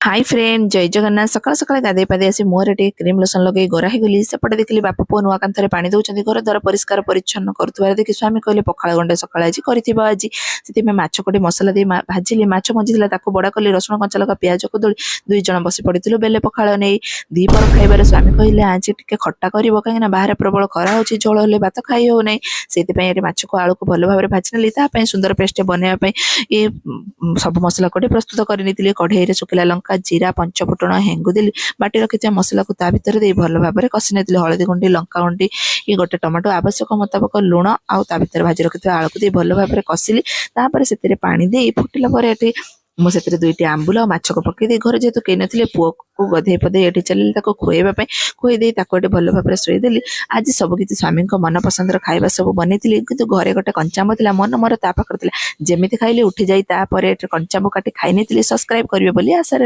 Hi friend जय जगन्नाथ सकाल सकाल गाधे पाधे आसी मुहर टे क्रीम लोशन लगे गोरा गली सेपटे देखली बापा पुओ नुआ कांथरे पानी दौरान घर द्वार परिष्कार परिच्छन्न करुवार देखि स्वामी कहले पखाल गंडे सकाल आज आज से माछ कोटे मसला दे भाजिली माछ मजिला बड़ा कली रसुण कंचा लगा प्याज को दोली दुई जन बसी पड़ू बेले पखाल नहीं दीपर खाइबार स्वामी कहले आज टे खट्टा कर कहीं बाहर प्रबल खरा हो झोल हेल्ले भात खाई हो ना से माछ को आलू को भल भाव भाजी नेली सुंदर पेस्ट बनवाई ये सब मसला कोटे प्रस्तुत कर कढ़ई शुखिला लंका जीरा पंचफुटण हेंगु देली बाटी रखी मसला को भर दे भल भाव में कषि नी हलदी गुंडी लंका गुंडी ये गोटे टमाटो आवश्यक मुताबक लुण आउ भर भाजी रखी आलू को भल भाव में कषिली से पानी दे फुटिला मुझे दुईटी आंबुल और माछ को पकई घर जेहेतु कई नी पुओ को गधे पदे ये चल खुएबाई खुएदे भल भाव में शुईदेली आज सबकि स्वामी मन पसंद खाଇବା सब बनई कि घरे गोटे कंचाम था मन मोर ता पाखर जमी खाइले उठी जाई कंचाम काटी खाई नहीं सब्सक्राइब करेंगे आशा।